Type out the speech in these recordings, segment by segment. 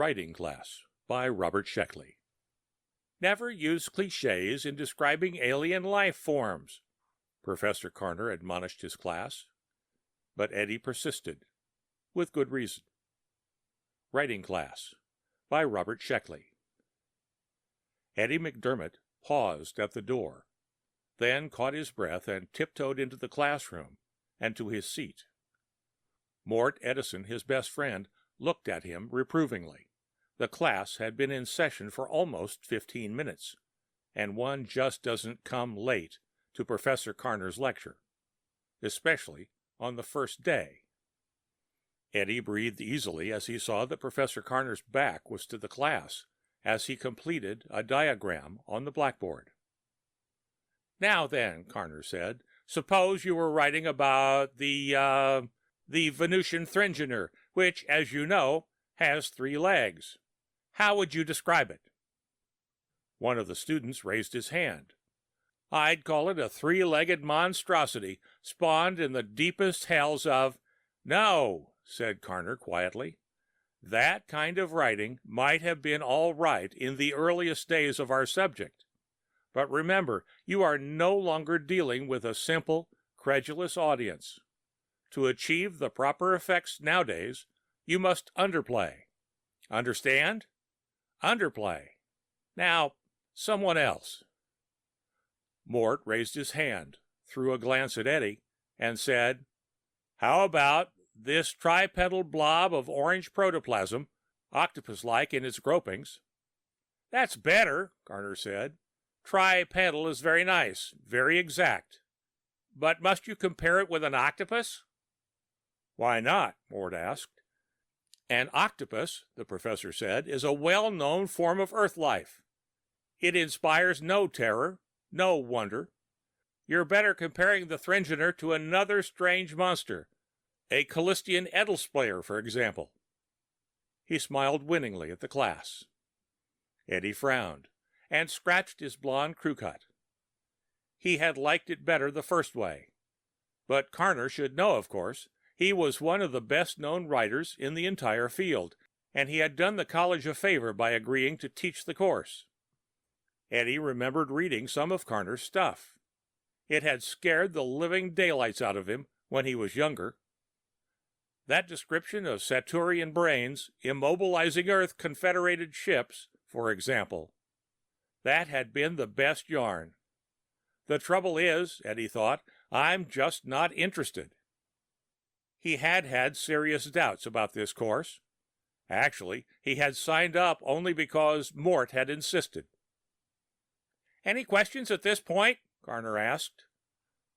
Writing Class by Robert Sheckley. Never use cliches in describing alien life forms, Professor Carner admonished his class. But Eddie persisted, with good reason. Writing Class by Robert Sheckley. Eddie McDermott paused at the door, then caught his breath and tiptoed into the classroom and to his seat. Mort Edison, his best friend, looked at him reprovingly. The class had been in session for almost 15 minutes, and one just doesn't come late to Professor Carner's lecture, especially on the first day. Eddie breathed easily as he saw that Professor Carner's back was to the class as he completed a diagram on the blackboard. "Now then," Carner said, "suppose you were writing about the Venusian Threngener, which, as you know, has 3 legs. How would you describe it?" One of the students raised his hand. "I'd call it a 3-legged monstrosity, spawned in the deepest hells of—" "No," said Carner quietly. "That kind of writing might have been all right in the earliest days of our subject. But remember, you are no longer dealing with a simple, credulous audience. To achieve the proper effects nowadays, you must underplay. Understand? Underplay. Now, someone else." Mort raised his hand, threw a glance at Eddie, and said, "How about this tripedal blob of orange protoplasm, octopus-like in its gropings?" "That's better," Carner said. "Tripedal is very nice, very exact. But must you compare it with an octopus?" "Why not?" Mort asked. "An octopus," the professor said, "is a well-known form of Earth life. It inspires no terror, no wonder. You're better comparing the Threngener to another strange monster, a Callistian Edelsplayer, for example." He smiled winningly at the class. Eddie frowned and scratched his blonde crew cut. He had liked it better the first way. But Carner should know, of course. He was one of the best-known writers in the entire field, and he had done the college a favor by agreeing to teach the course. Eddie remembered reading some of Carner's stuff. It had scared the living daylights out of him when he was younger. That description of Saturnian brains immobilizing Earth confederated ships, for example. That had been the best yarn. The trouble is, Eddie thought, I'm just not interested. He had had serious doubts about this course. Actually, he had signed up only because Mort had insisted. "Any questions at this point?" Carner asked.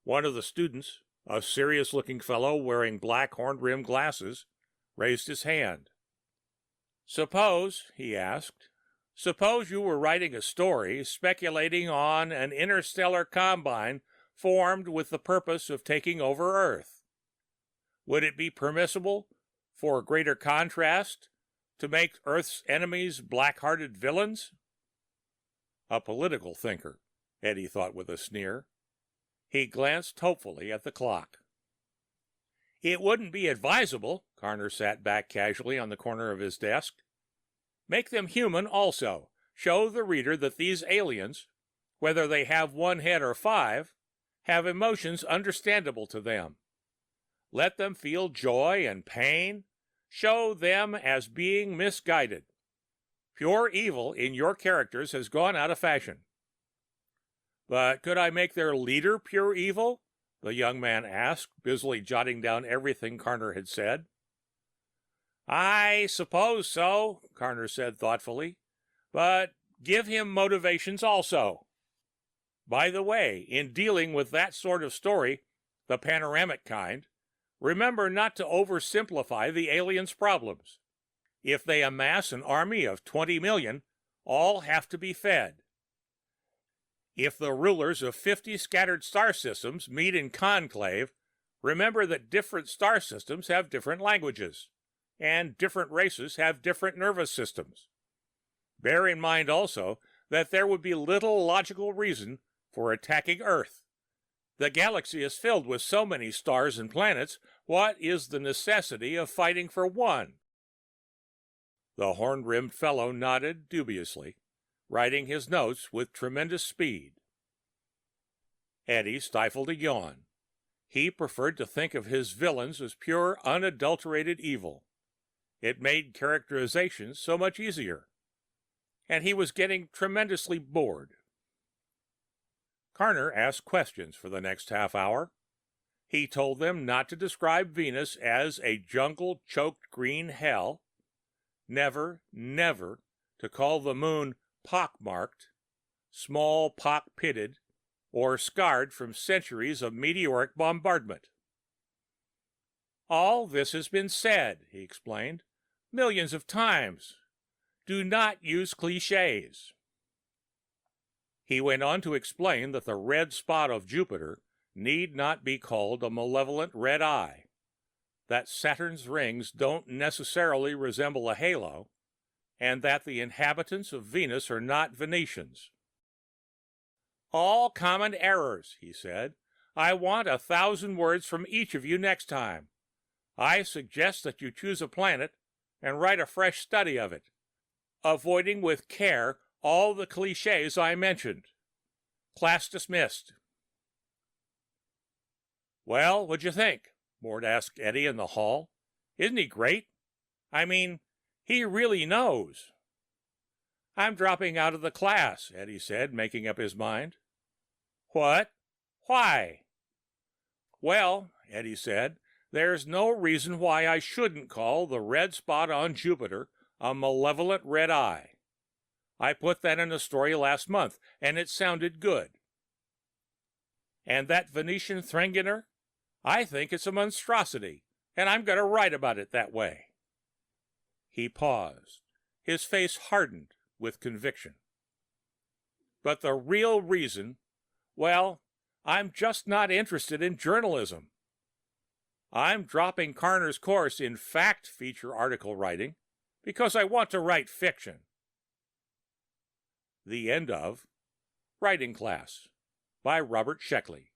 One of the students, a serious-looking fellow wearing black horn-rimmed glasses, raised his hand. "Suppose," he asked, "suppose you were writing a story speculating on an interstellar combine formed with the purpose of taking over Earth. Would it be permissible, for greater contrast, to make Earth's enemies black-hearted villains?" A political thinker, Eddie thought with a sneer. He glanced hopefully at the clock. "It wouldn't be advisable." Carner sat back casually on the corner of his desk. "Make them human also. Show the reader that these aliens, whether they have 1 head or 5, have emotions understandable to them. Let them feel joy and pain. Show them as being misguided. Pure evil in your characters has gone out of fashion." "But could I make their leader pure evil?" the young man asked, busily jotting down everything Carner had said. "I suppose so," Carner said thoughtfully. "But give him motivations also. By the way, in dealing with that sort of story, the panoramic kind, remember not to oversimplify the aliens' problems. If they amass an army of 20 million, all have to be fed. If the rulers of 50 scattered star systems meet in conclave, remember that different star systems have different languages, and different races have different nervous systems. Bear in mind also that there would be little logical reason for attacking Earth. The galaxy is filled with so many stars and planets. What is the necessity of fighting for one?" The horn-rimmed fellow nodded dubiously, writing his notes with tremendous speed. Eddie stifled a yawn. He preferred to think of his villains as pure, unadulterated evil. It made characterization so much easier. And he was getting tremendously bored. Carner asked questions for the next half hour. He told them not to describe Venus as a jungle-choked green hell, never, never to call the moon pock-marked, small pock-pitted, or scarred from centuries of meteoric bombardment. All this has been said, he explained, millions of times. Do not use cliches. He went on to explain that the red spot of Jupiter need not be called a malevolent red eye, that Saturn's rings don't necessarily resemble a halo, and that the inhabitants of Venus are not Venetians. All common errors, he said. I want 1,000 words from each of you next time. I suggest that you choose a planet and write a fresh study of it, avoiding with care all the cliches I mentioned. Class dismissed. Well, what'd you think? Mort asked Eddie in the hall. Isn't he great? I mean, he really knows. I'm dropping out of the class, Eddie said, making up his mind. What? Why? Well, Eddie said, there's no reason why I shouldn't call the red spot on Jupiter a malevolent red eye. I put that in a story last month, and it sounded good. And that Venetian Threngener? I think it's a monstrosity, and I'm going to write about it that way. He paused. His face hardened with conviction. But the real reason, well, I'm just not interested in journalism. I'm dropping Carner's course in fact feature article writing because I want to write fiction. The end of Writing Class by Robert Sheckley.